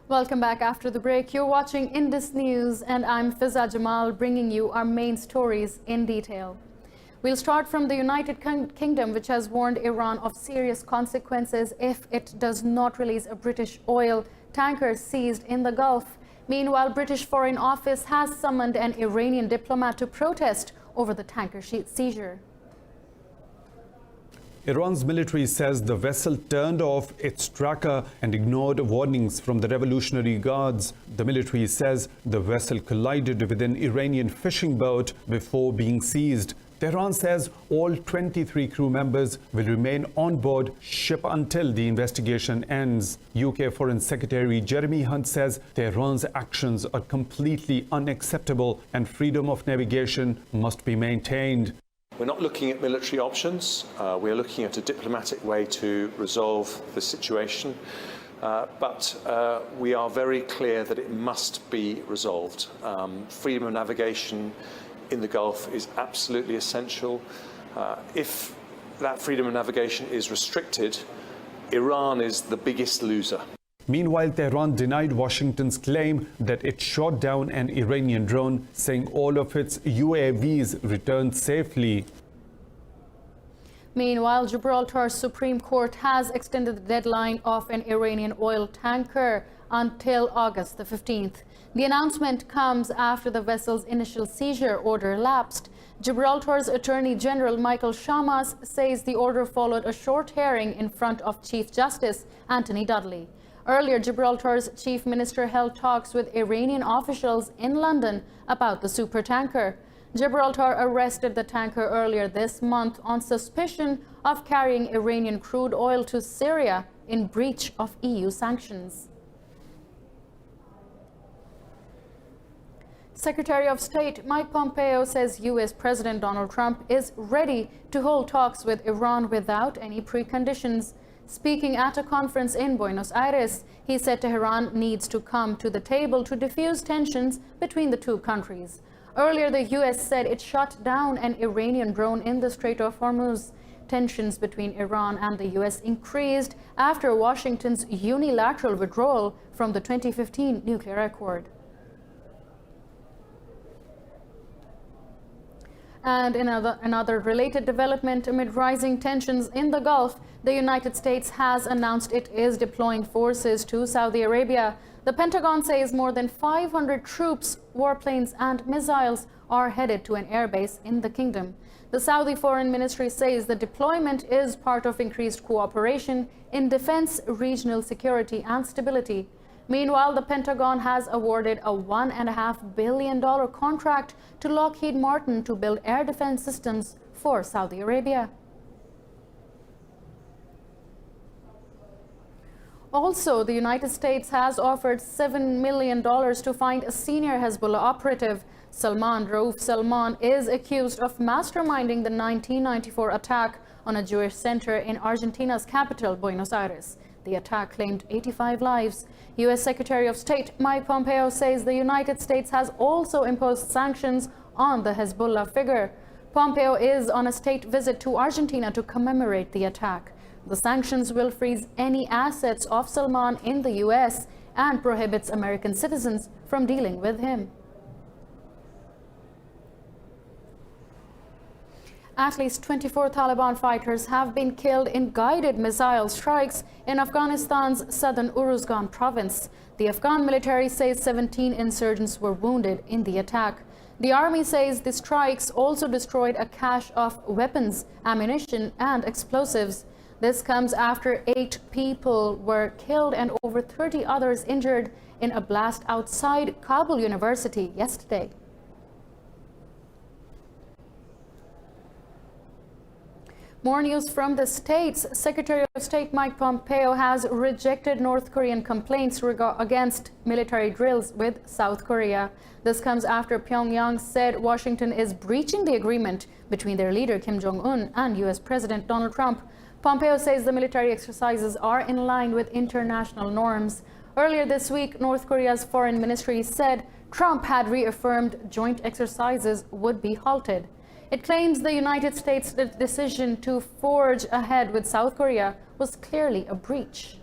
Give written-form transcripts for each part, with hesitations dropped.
Welcome back after the break. You're watching Indus News and I'm Fiza Jamal bringing you our main stories in detail. We'll start from the United Kingdom, which has warned Iran of serious consequences if it does not release a British oil tanker seized in the Gulf. Meanwhile, British Foreign Office has summoned an Iranian diplomat to protest over the tanker seizure. Iran's military says the vessel turned off its tracker and ignored warnings from the Revolutionary Guards. The military says the vessel collided with an Iranian fishing boat before being seized. Tehran says all 23 crew members will remain on board ship until the investigation ends. UK Foreign Secretary Jeremy Hunt says Tehran's actions are completely unacceptable and freedom of navigation must be maintained. We're not looking at military options. We're looking at a diplomatic way to resolve the situation. But we are very clear that it must be resolved. Freedom of navigation in the Gulf is absolutely essential. If that freedom of navigation is restricted, Iran is the biggest loser. Meanwhile, Tehran denied Washington's claim that it shot down an Iranian drone, saying all of its UAVs returned safely. Meanwhile, Gibraltar Supreme Court has extended the deadline of an Iranian oil tanker until August the 15th. The announcement comes after the vessel's initial seizure order lapsed. Gibraltar's Attorney General Michael Shamas says the order followed a short hearing in front of Chief Justice Anthony Dudley. Earlier, Gibraltar's chief minister held talks with Iranian officials in London about the supertanker. Gibraltar arrested the tanker earlier this month on suspicion of carrying Iranian crude oil to Syria in breach of EU sanctions. Secretary of State Mike Pompeo says U.S. President Donald Trump is ready to hold talks with Iran without any preconditions. Speaking at a conference in Buenos Aires, he said Tehran needs to come to the table to defuse tensions between the two countries. Earlier, the U.S. said it shot down an Iranian drone in the Strait of Hormuz. Tensions between Iran and the U.S. increased after Washington's unilateral withdrawal from the 2015 nuclear accord. And in another related development, amid rising tensions in the Gulf, the United States has announced it is deploying forces to Saudi Arabia. The Pentagon says more than 500 troops, warplanes and missiles are headed to an airbase in the kingdom. The Saudi Foreign Ministry says the deployment is part of increased cooperation in defense, regional security and stability. Meanwhile, the Pentagon has awarded a $1.5 billion contract to Lockheed Martin to build air defense systems for Saudi Arabia. Also, the United States has offered $7 million to find a senior Hezbollah operative. Salman Rauf Salman is accused of masterminding the 1994 attack on a Jewish center in Argentina's capital, Buenos Aires. The attack claimed 85 lives. U.S. Secretary of State Mike Pompeo says the United States has also imposed sanctions on the Hezbollah figure. Pompeo is on a state visit to Argentina to commemorate the attack. The sanctions will freeze any assets of Salman in the U.S. and prohibits American citizens from dealing with him. At least 24 Taliban fighters have been killed in guided missile strikes in Afghanistan's southern Uruzgan province. The Afghan military says 17 insurgents were wounded in the attack. The army says the strikes also destroyed a cache of weapons, ammunition, and explosives. This comes after 8 people were killed and over 30 others injured in a blast outside Kabul University yesterday. More news from the States. Secretary of State Mike Pompeo has rejected North Korean complaints against military drills with South Korea. This comes after Pyongyang said Washington is breaching the agreement between their leader Kim Jong-un and U.S. President Donald Trump. Pompeo says the military exercises are in line with international norms. Earlier this week, North Korea's foreign ministry said Trump had reaffirmed joint exercises would be halted. It claims the United States' decision to forge ahead with South Korea was clearly a breach.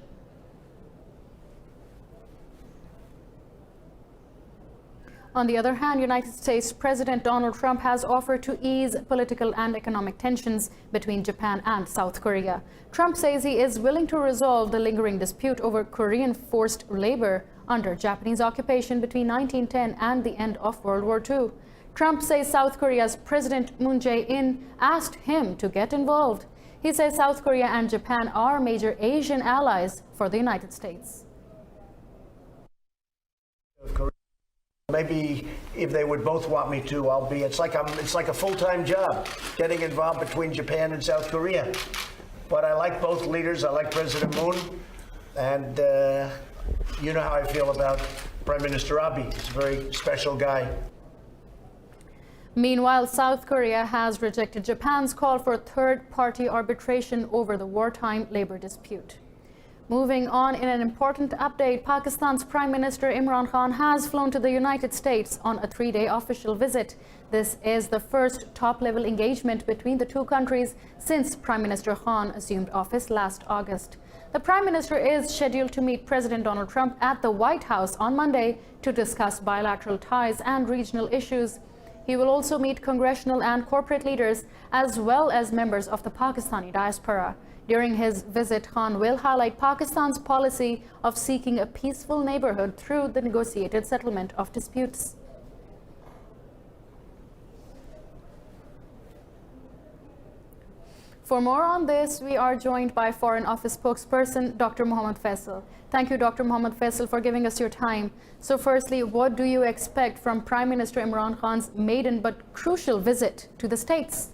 On the other hand, United States President Donald Trump has offered to ease political and economic tensions between Japan and South Korea. Trump says he is willing to resolve the lingering dispute over Korean forced labor under Japanese occupation between 1910 and the end of World War II. Trump says South Korea's President Moon Jae-in asked him to get involved. He says South Korea and Japan are major Asian allies for the United States. Maybe if they would both want me to, it's like a full-time job, getting involved between Japan and South Korea. But I like both leaders. I like President Moon, and you know how I feel about Prime Minister Abe. He's a very special guy. Meanwhile, South Korea has rejected Japan's call for third-party arbitration over the wartime labor dispute. Moving on, in an important update, Pakistan's Prime Minister Imran Khan has flown to the United States on a 3-day official visit. This is the first top-level engagement between the two countries since Prime Minister Khan assumed office last August. The Prime Minister is scheduled to meet President Donald Trump at the White House on Monday to discuss bilateral ties and regional issues. He will also meet congressional and corporate leaders as well as members of the Pakistani diaspora. During his visit, Khan will highlight Pakistan's policy of seeking a peaceful neighborhood through the negotiated settlement of disputes. For more on this, we are joined by Foreign Office spokesperson Dr. Mohammad Faisal. Thank you, Dr. Mohammad Faisal, for giving us your time. So firstly, what do you expect from Prime Minister Imran Khan's maiden but crucial visit to the States?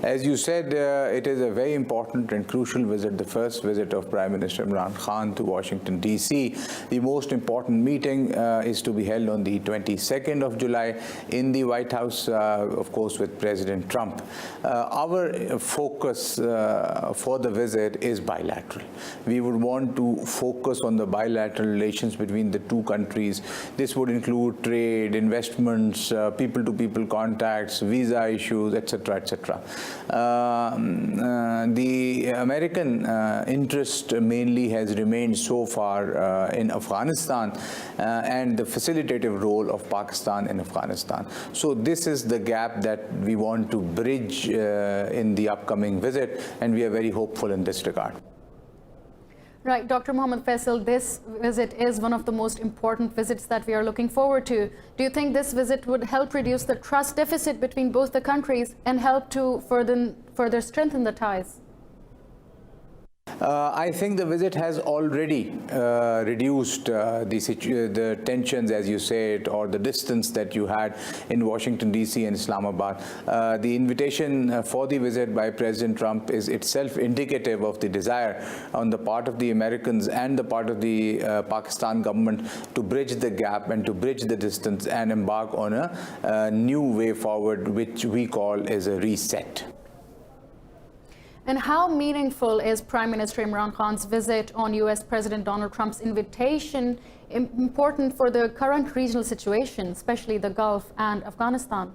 As you said, it is a very important and crucial visit, the first visit of Prime Minister Imran Khan to Washington, D.C. The most important meeting is to be held on the 22nd of July in the White House, of course, with President Trump. Our focus for the visit is bilateral. We would want to focus on the bilateral relations between the two countries. This would include trade, investments, people-to-people contacts, visa issues, etc., etc. The American interest mainly has remained so far in Afghanistan and the facilitative role of Pakistan in Afghanistan. So this is the gap that we want to bridge in the upcoming visit, and we are very hopeful in this regard. Right, Dr. Mohammad Faisal, this visit is one of the most important visits that we are looking forward to. Do you think this visit would help reduce the trust deficit between both the countries and help to further strengthen the ties? I think the visit has already reduced the tensions, as you said, or the distance that you had in Washington, D.C. and Islamabad. The invitation for the visit by President Trump is itself indicative of the desire on the part of the Americans and the part of the Pakistan government to bridge the gap and to bridge the distance and embark on a new way forward, which we call as a reset. And how meaningful is Prime Minister Imran Khan's visit on U.S. President Donald Trump's invitation important for the current regional situation, especially the Gulf and Afghanistan?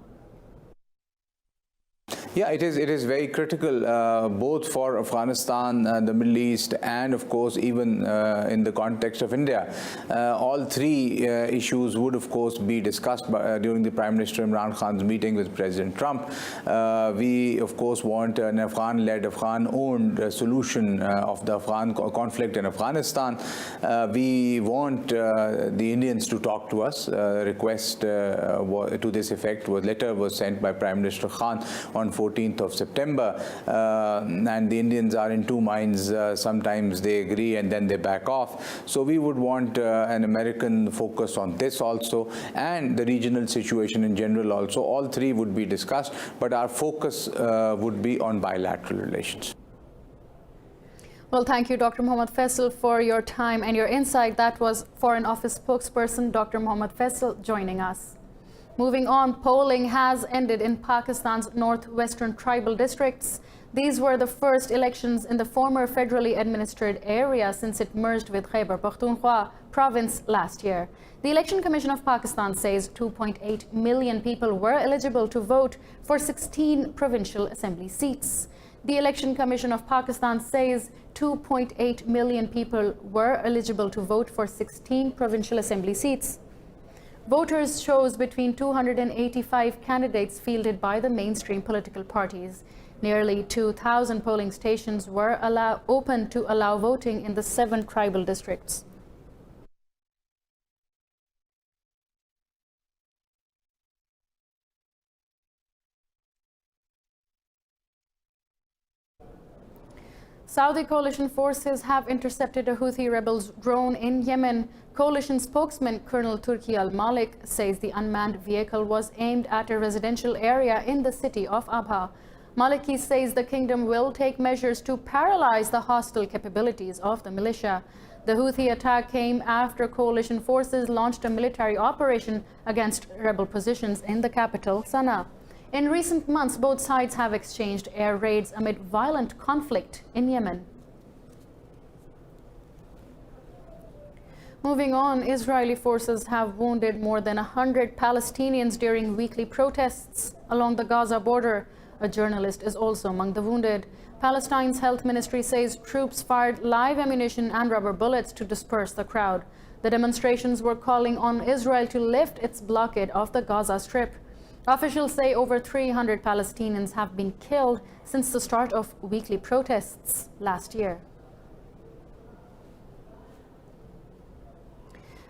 Yeah, it is very critical, both for Afghanistan, the Middle East, and of course even in the context of India. All three issues would of course be discussed during the Prime Minister Imran Khan's meeting with President Trump. We of course want an Afghan-led, Afghan-owned solution of the Afghan conflict in Afghanistan. We want the Indians to talk to us. A request to this effect, a letter was sent by Prime Minister Khan on 14th of September, and the Indians are in two minds. Sometimes they agree and then they back off. So we would want an American focus on this also, and the regional situation in general also. All three would be discussed, but our focus would be on bilateral relations. Well, thank you, Dr. Mohammad Faisal, for your time and your insight. That was Foreign Office spokesperson Dr. Mohammad Faisal joining us. Moving on, polling has ended in Pakistan's northwestern tribal districts. These were the first elections in the former federally administered area since it merged with Khyber Pakhtunkhwa province last year. The Election Commission of Pakistan says 2.8 million people were eligible to vote for 16 provincial assembly seats. The Election Commission of Pakistan says 2.8 million people were eligible to vote for 16 provincial assembly seats. Voters chose between 285 candidates fielded by the mainstream political parties. Nearly 2,000 polling stations were open to allow voting in the 7 tribal districts. Saudi coalition forces have intercepted a Houthi rebels' drone in Yemen. Coalition spokesman Colonel Turki al-Malik says the unmanned vehicle was aimed at a residential area in the city of Abha. Maliki says the kingdom will take measures to paralyze the hostile capabilities of the militia. The Houthi attack came after coalition forces launched a military operation against rebel positions in the capital, Sana'a. In recent months, both sides have exchanged air raids amid violent conflict in Yemen. Moving on, Israeli forces have wounded more than 100 Palestinians during weekly protests along the Gaza border. A journalist is also among the wounded. Palestine's health ministry says troops fired live ammunition and rubber bullets to disperse the crowd. The demonstrations were calling on Israel to lift its blockade of the Gaza Strip. Officials say over 300 Palestinians have been killed since the start of weekly protests last year.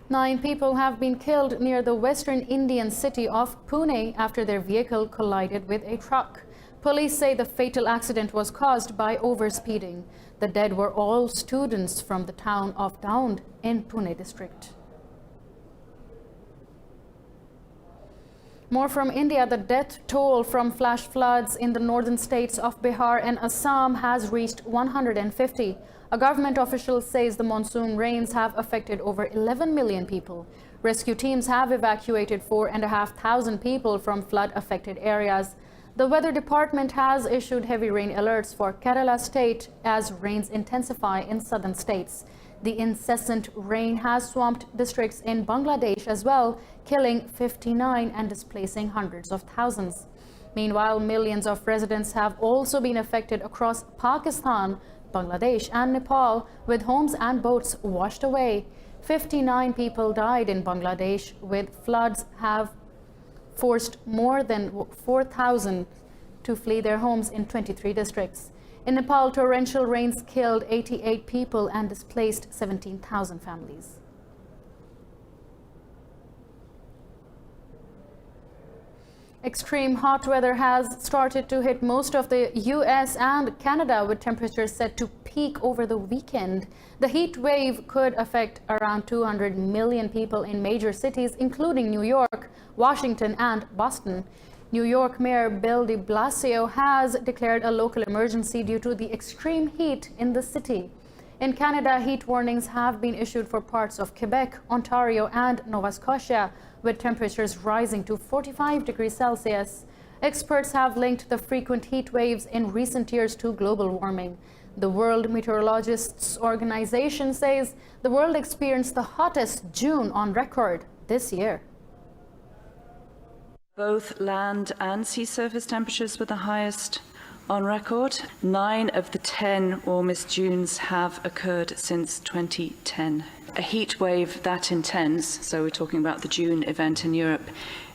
9 people have been killed near the western Indian city of Pune after their vehicle collided with a truck. Police say the fatal accident was caused by overspeeding. The dead were all students from the town of Daund in Pune district. More from India, the death toll from flash floods in the northern states of Bihar and Assam has reached 150. A government official says the monsoon rains have affected over 11 million people. Rescue teams have evacuated 4,500 people from flood-affected areas. The weather department has issued heavy rain alerts for Kerala state as rains intensify in southern states. The incessant rain has swamped districts in Bangladesh as well, killing 59 and displacing hundreds of thousands. Meanwhile, millions of residents have also been affected across Pakistan, Bangladesh and Nepal, with homes and boats washed away. 59 people died in Bangladesh, with floods have forced more than 4,000 to flee their homes in 23 districts. In Nepal, torrential rains killed 88 people and displaced 17,000 families. Extreme hot weather has started to hit most of the US and Canada, with temperatures set to peak over the weekend. The heat wave could affect around 200 million people in major cities, including New York, Washington, and Boston. New York Mayor Bill de Blasio has declared a local emergency due to the extreme heat in the city. In Canada, heat warnings have been issued for parts of Quebec, Ontario, and Nova Scotia, with temperatures rising to 45 degrees Celsius. Experts have linked the frequent heat waves in recent years to global warming. The World Meteorologists Organization says the world experienced the hottest June on record this year. Both land and sea surface temperatures were the highest on record. 9 of the 10 warmest Junes have occurred since 2010. A heat wave that intense, so we're talking about the June event in Europe,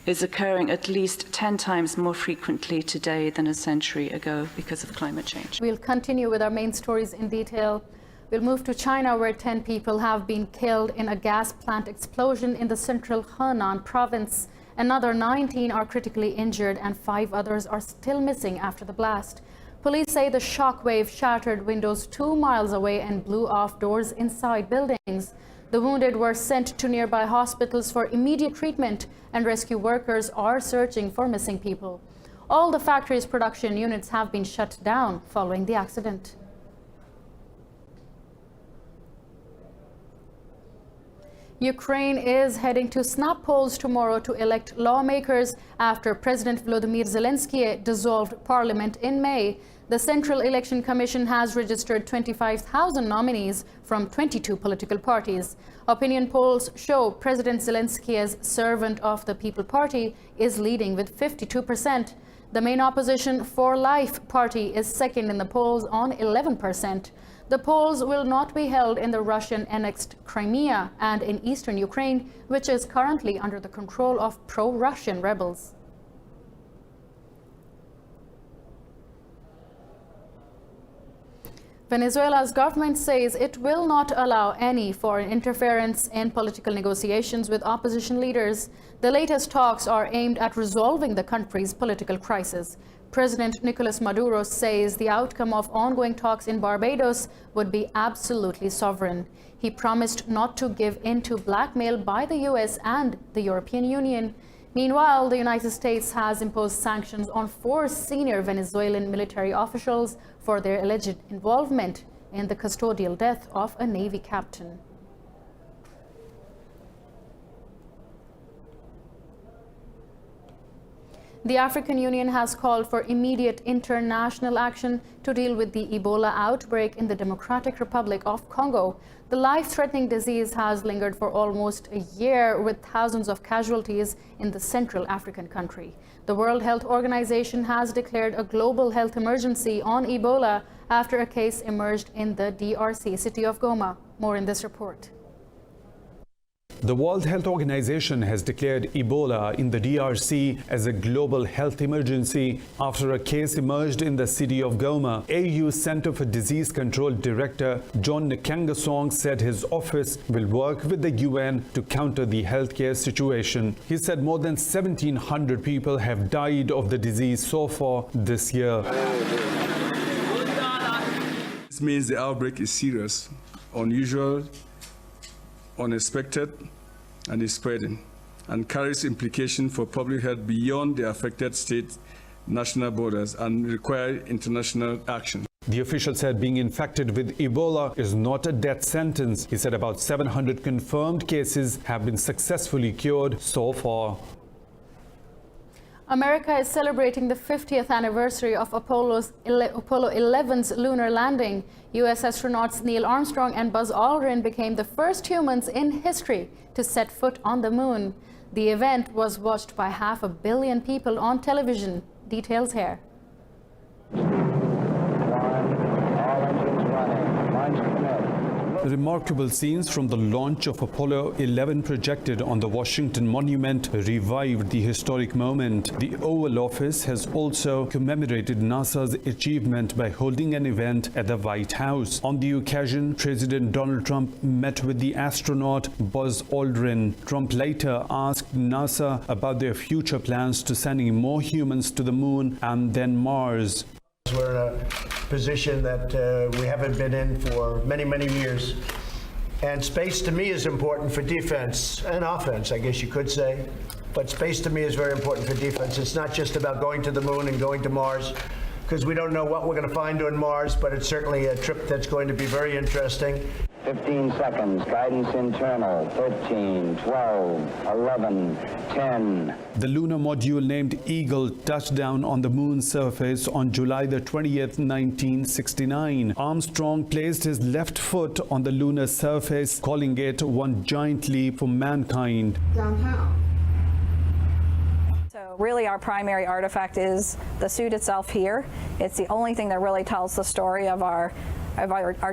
is occurring at least 10 times more frequently today than a century ago because of climate change. We'll continue with our main stories in detail. We'll move to China, where 10 people have been killed in a gas plant explosion in the central Henan province. Another 19 are critically injured and 5 others are still missing after the blast. Police say the shock wave shattered windows 2 miles away and blew off doors inside buildings. The wounded were sent to nearby hospitals for immediate treatment, and rescue workers are searching for missing people. All the factory's production units have been shut down following the accident. Ukraine is heading to snap polls tomorrow to elect lawmakers after President Volodymyr Zelensky dissolved parliament in May. The Central Election Commission has registered 25,000 nominees from 22 political parties. Opinion polls show President Zelensky's Servant of the People Party is leading with 52%. The main opposition, For Life Party, is second in the polls on 11%. The polls will not be held in the Russian-annexed Crimea and in eastern Ukraine, which is currently under the control of pro-Russian rebels. Venezuela's government says it will not allow any foreign interference in political negotiations with opposition leaders. The latest talks are aimed at resolving the country's political crisis. President Nicolas Maduro says the outcome of ongoing talks in Barbados would be absolutely sovereign. He promised not to give in to blackmail by the US and the European Union. Meanwhile, the United States has imposed sanctions on 4 senior Venezuelan military officials for their alleged involvement in the custodial death of a Navy captain. The African Union has called for immediate international action to deal with the Ebola outbreak in the Democratic Republic of Congo. The life-threatening disease has lingered for almost a year, with thousands of casualties in the Central African country. The World Health Organization has declared a global health emergency on Ebola after a case emerged in the DRC city of Goma. More in this report. The World Health Organization has declared Ebola in the DRC as a global health emergency after a case emerged in the city of Goma. AU Center for Disease Control Director John Nkangasong said his office will work with the UN to counter the healthcare situation. He said more than 1,700 people have died of the disease so far this year. This means the outbreak is serious, unusual, unexpected, and is spreading, and carries implications for public health beyond the affected state national borders and require international action. The official said being infected with Ebola is not a death sentence. He said about 700 confirmed cases have been successfully cured so far. America is celebrating the 50th anniversary of Apollo 11's lunar landing. U.S. astronauts Neil Armstrong and Buzz Aldrin became the first humans in history to set foot on the moon. The event was watched by 500 million people on television. Details here. Remarkable scenes from the launch of Apollo 11 projected on the Washington Monument revived the historic moment. The Oval Office has also commemorated NASA's achievement by holding an event at the White House. On the occasion, President Donald Trump met with the astronaut Buzz Aldrin. Trump later asked NASA about their future plans to sending more humans to the moon and then Mars. We're in a position that we haven't been in for many, many years. And space to me is important for defense and offense, I guess you could say. But space to me is very important for defense. It's not just about going to the moon and going to Mars, because we don't know what we're going to find on Mars, but it's certainly a trip that's going to be very interesting. 15 seconds, guidance internal, 13, 12, 11, 10. The lunar module named Eagle touched down on the moon's surface on July the 20th, 1969. Armstrong placed his left foot on the lunar surface, calling it one giant leap for mankind. Downtown. So really our primary artifact is the suit itself here. It's the only thing that really tells the story of our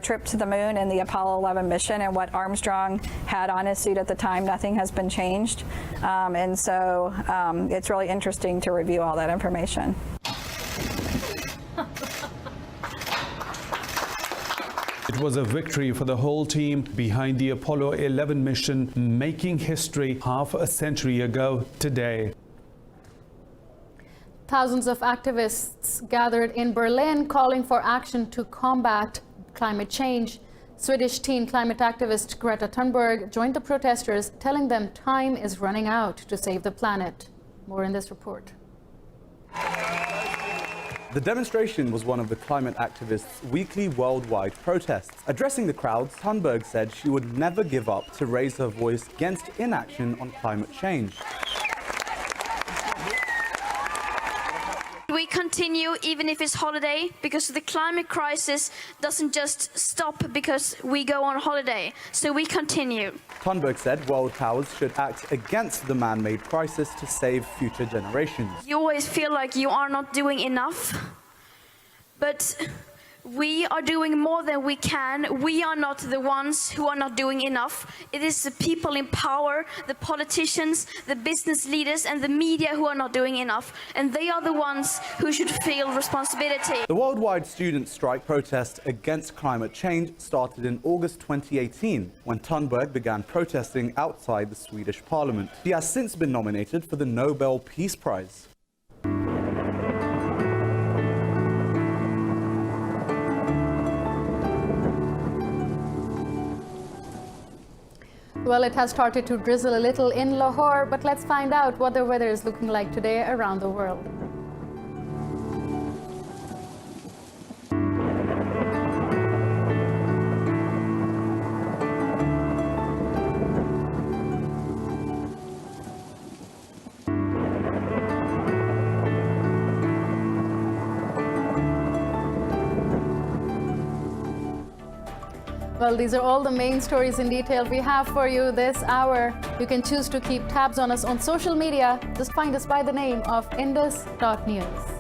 trip to the moon and the Apollo 11 mission, and what Armstrong had on his suit at the time. Nothing has been changed. And so it's really interesting to review all that information. It was a victory for the whole team behind the Apollo 11 mission, making history half a century ago today. Thousands of activists gathered in Berlin calling for action to combat climate change. Swedish teen climate activist Greta Thunberg joined the protesters, telling them time is running out to save the planet. More in this report. The demonstration was one of the climate activists' weekly worldwide protests. Addressing the crowds, Thunberg said she would never give up to raise her voice against inaction on climate change. We continue even if it's holiday, because the climate crisis doesn't just stop because we go on holiday. So we continue. Thunberg said world powers should act against the man-made crisis to save future generations. You always feel like you are not doing enough, but we are doing more than we can. We are not the ones who are not doing enough. It is the people in power, the politicians, the business leaders and the media who are not doing enough. And they are the ones who should feel responsibility. The worldwide student strike protest against climate change started in August 2018 when Thunberg began protesting outside the Swedish parliament. He has since been nominated for the Nobel Peace Prize. Well, it has started to drizzle a little in Lahore, but let's find out what the weather is looking like today around the world. Well, these are all the main stories in detail we have for you this hour. You can choose to keep tabs on us on social media. Just find us by the name of Indus.News.